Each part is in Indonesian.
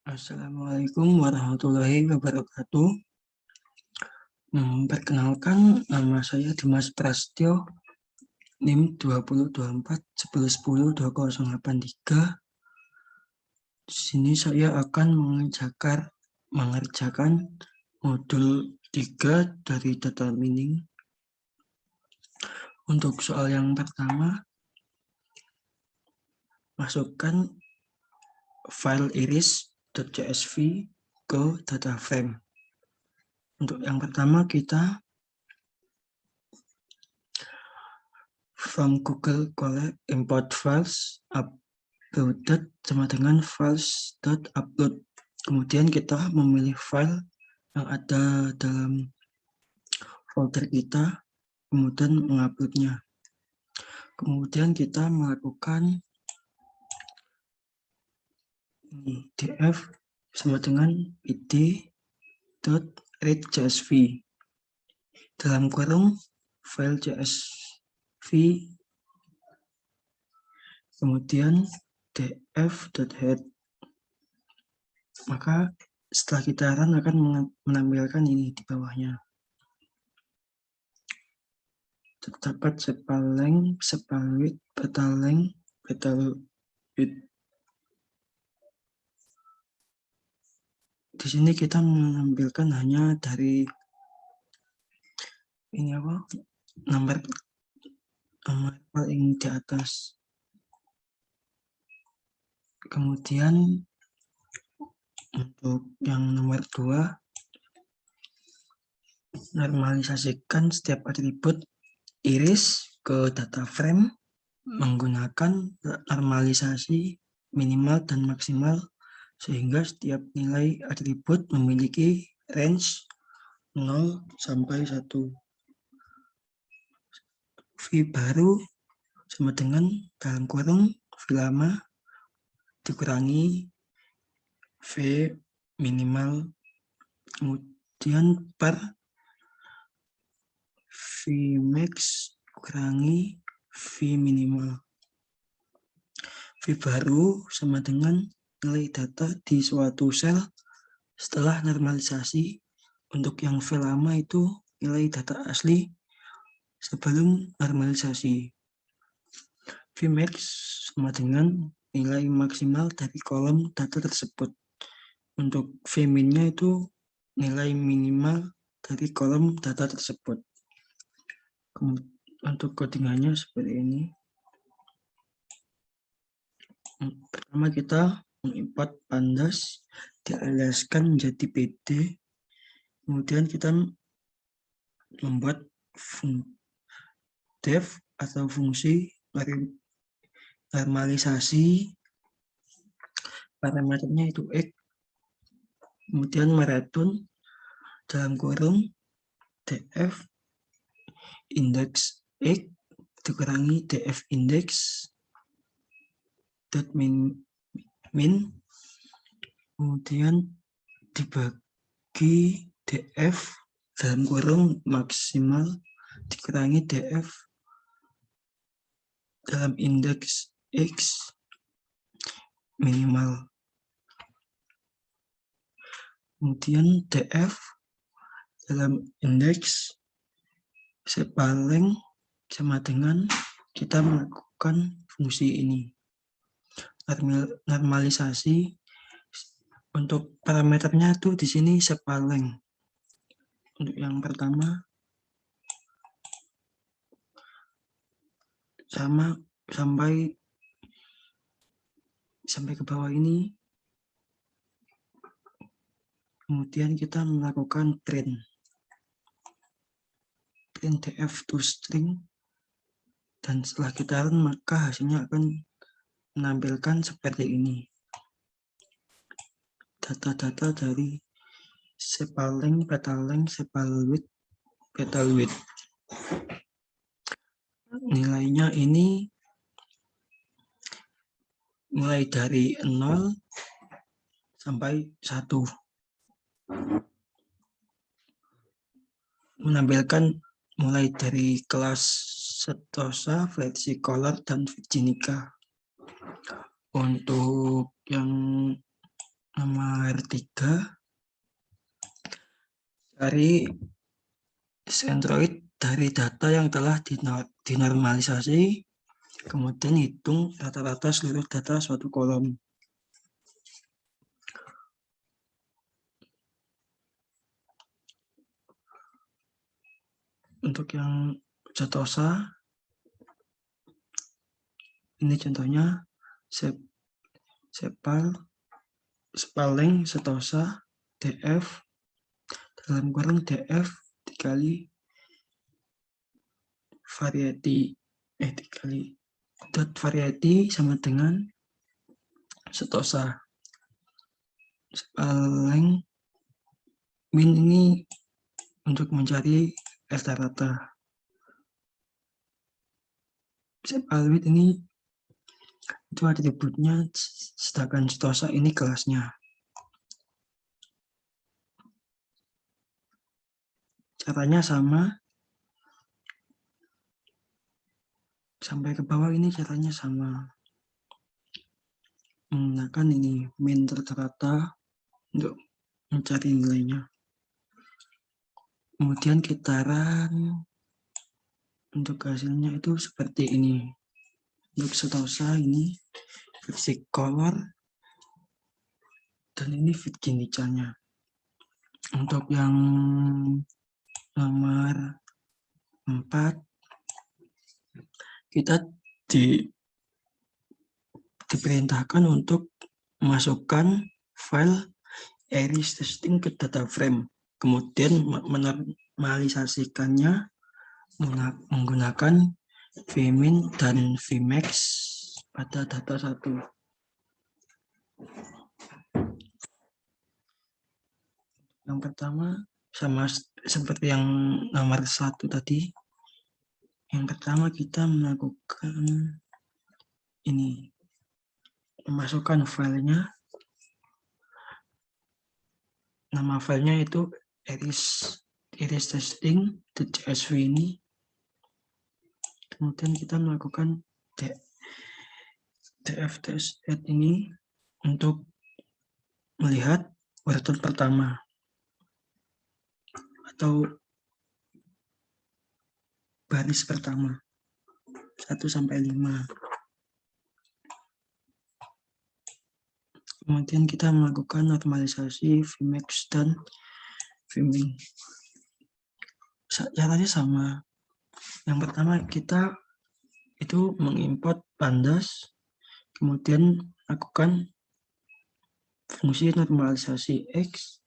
Assalamualaikum warahmatullahi wabarakatuh. Perkenalkan, nama saya Dimas Prastyo, NIM 2024-1110-2083. Di sini saya akan mengerjakan modul 3 dari data mining. Untuk soal yang pertama, masukkan file iris.csv ke data frame. Untuk yang pertama kita from Google Colab import files uploaded sama dengan files.upload. Kemudian kita memilih file yang ada dalam folder kita, kemudian menguploadnya. Kemudian kita melakukan df sama dengan id.read.csv dalam kurung file csv, kemudian df.head. Maka setelah kita run akan menampilkan ini di bawahnya. Terdapat sepaleng, sepalwit, petaleng, petalwit. Di sini kita menampilkan hanya dari ini nomor paling di atas. Kemudian untuk yang nomor 2, normalisasikan setiap atribut iris ke data frame menggunakan normalisasi minimal dan maksimal sehingga setiap nilai atribut memiliki range 0 sampai 1. V baru sama dengan dalam kurung V lama dikurangi V minimal, kemudian per V max kurangi V minimal. V baru sama dengan nilai data di suatu sel setelah normalisasi. Untuk yang V lama itu nilai data asli sebelum normalisasi. Vmax sama dengan nilai maksimal dari kolom data tersebut. Untuk Vmin-nya itu nilai minimal dari kolom data tersebut. Untuk codingannya seperti ini. Pertama kita mengimport pandas, dialiaskan menjadi PD. Kemudian kita membuat def atau fungsi normalisasi, parameternya itu x, kemudian mereturn dalam kurung df index x dikurangi df index dot min, kemudian dibagi df dalam kurung maksimal dikurangi df dalam indeks x minimal. Kemudian df dalam indeks sepaleng sama dengan kita melakukan fungsi ini. Normalisasi untuk parameternya tuh di sini sepaleng. Untuk yang pertama sama sampai ke bawah ini. Kemudian kita melakukan print df to string, dan setelah kita run maka hasilnya akan menampilkan seperti ini. Data-data dari sepaleng, petaleng, sepalwit, petalwit. Nilainya ini mulai dari 0 sampai 1. Menampilkan mulai dari kelas Setosa, Versicolor, dan Virginica. Untuk yang nomor 3, cari sentroid dari data yang telah dinormalisasi, kemudian hitung rata-rata seluruh data suatu kolom. Untuk yang Setosa, ini contohnya Spalling Setosa df dalam kurung df dikali variety sama dengan Setosa. Spalling min ini untuk mencari rata-rata. Spalwidth ini itu atributnya, sedangkan Setosa ini kelasnya. Caranya sama, sampai ke bawah ini caranya sama. Menggunakan ini min rata-rata untuk mencari nilainya. Kemudian kitaran untuk hasilnya itu seperti ini. Untuk Setosa ini versi color dan ini fit Gini-nya. Untuk yang nomor 4, kita diperintahkan untuk memasukkan file iris testing ke data frame, kemudian menormalisasikannya menggunakan vmin dan vmax pada data 1. Yang pertama sama seperti yang nomor 1 tadi. Yang pertama kita melakukan ini, memasukkan filenya. Nama filenya itu iris testing.csv ini. Kemudian kita melakukan df-test ini untuk melihat urutan pertama atau baris pertama 1 sampai 5. Kemudian kita melakukan normalisasi vmax dan vmin. Caranya sama. Yang pertama kita itu mengimport pandas, kemudian lakukan fungsi normalisasi x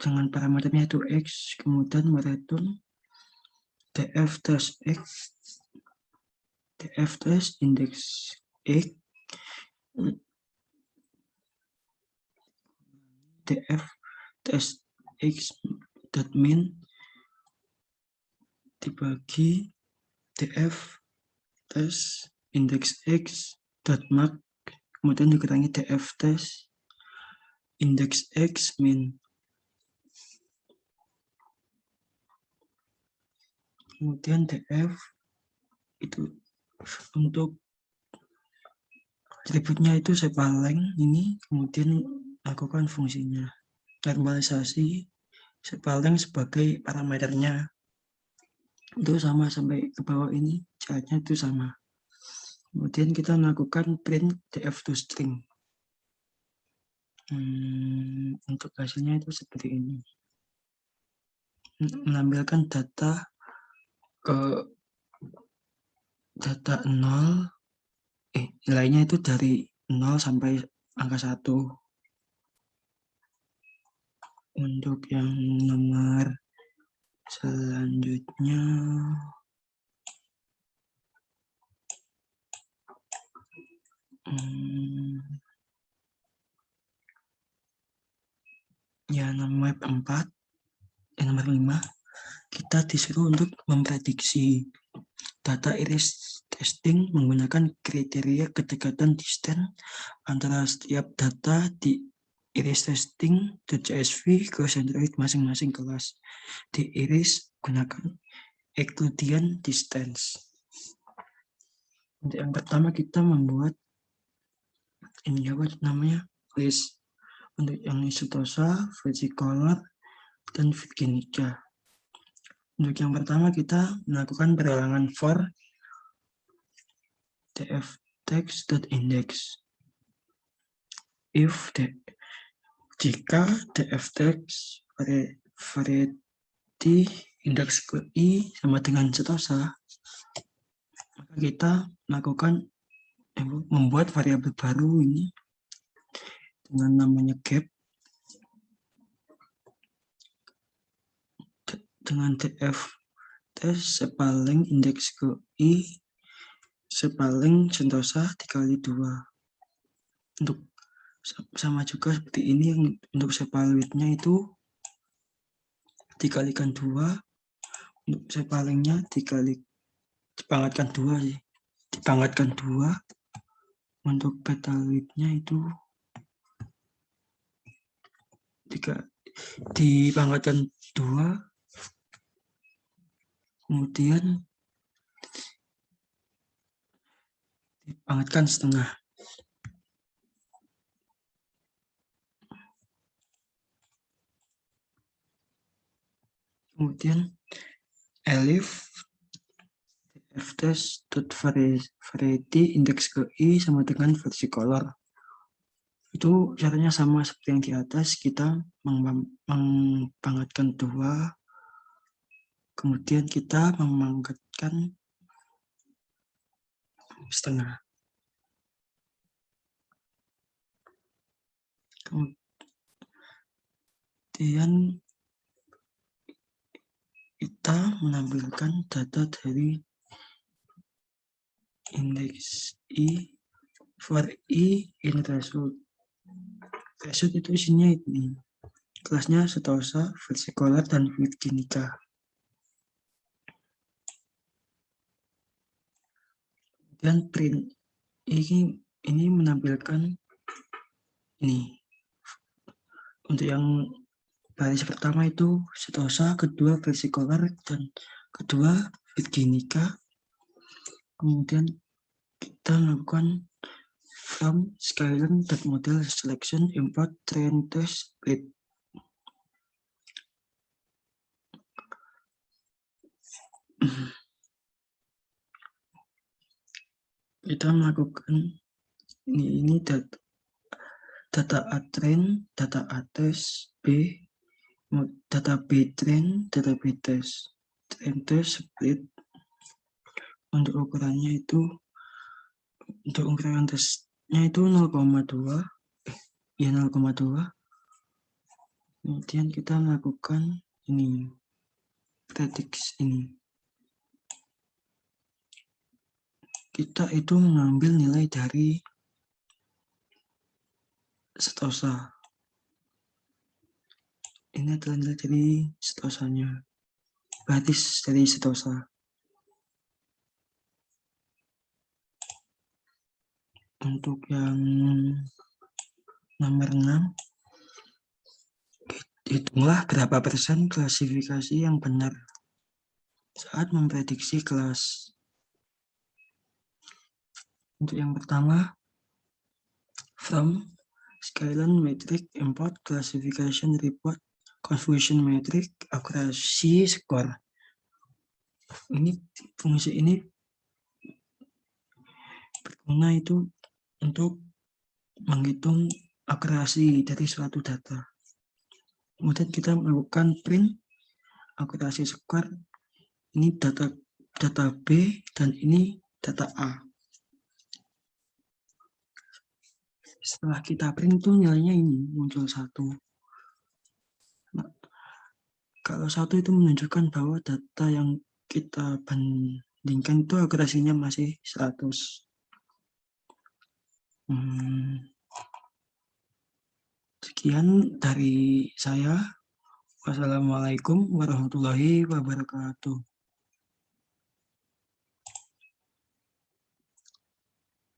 dengan parameternya itu x, kemudian mereturn df-test x, df-test index x, df-test x.min dibagi df-test index x.mark, kemudian dikurangi df-test index x min. Kemudian df itu untuk atributnya itu Spalling ini, kemudian lakukan fungsinya normalisasi Spalling sebagai parameternya. Itu sama sampai ke bawah ini, caranya itu sama. Kemudian kita melakukan print df-toString. Untuk hasilnya itu seperti ini. Menampilkan data ke data 0, nilainya itu dari 0 sampai angka 1. Untuk yang nomor selanjutnya, ya nomor 4, nomor 5, kita disuruh untuk memprediksi data iris testing menggunakan kriteria kedekatan distance antara setiap data di iris testing.csv ke sentroid masing-masing kelas. Di iris gunakan Euclidean distance. Untuk yang pertama kita membuat ini apa namanya list untuk yang isotosa, versicolor, dan Virginica. Untuk yang pertama kita melakukan peralangan for df_text.index. If jika df_text variety indeks ke i sama dengan setosa, maka kita melakukan membuat variabel baru ini dengan namanya gap dengan df test sepaling indeks ke i sepaling sentosa dikali 2. Untuk sama juga seperti ini, yang untuk sepalwidthnya itu dikalikan 2, untuk sepalingnya dipangkatkan 2 sih. Dipangkatkan 2, untuk petalwidthnya itu dipangkatkan 2, kemudian dipangkatkan setengah. Kemudian elif df_test.variety indeks ke i sama dengan versicolor. Itu caranya sama seperti yang di atas, kita mempangkatkan 2, kemudian kita memangkatkan setengah. Kemudian kita menampilkan data dari indeks i for i in result. Result itu isinya ini. Kelasnya setosa, versicolor, dan Virginica. Dan print ini menampilkan ini. Untuk yang baris pertama itu setosa, kedua versicolor, dan kedua Virginica. Kemudian kita lakukan from scaling.model selection import train test split. Kita melakukan ini data A train, data A test, B, data B train, data B test, train test split. Untuk ukurannya itu, untuk ukuran tesnya itu 0,2, ya 0,2. Kemudian kita melakukan ini, prediksi ini. Kita itu mengambil nilai dari setosa. Ini adalah nilai dari setosanya, baris dari setosa. Untuk yang nomor 6, hitunglah berapa persen klasifikasi yang benar saat memprediksi kelas. Untuk yang pertama, from Skyline metric import classification report confusion metric accuracy score. Ini fungsi ini berguna itu untuk menghitung akurasi dari suatu data. Kemudian kita melakukan print akurasi score. Ini data B dan ini data A. Setelah kita print itu nilainya ini muncul 1. Nah, kalau 1 itu menunjukkan bahwa data yang kita bandingkan itu akurasinya masih 100. Sekian dari saya. Wassalamualaikum warahmatullahi wabarakatuh.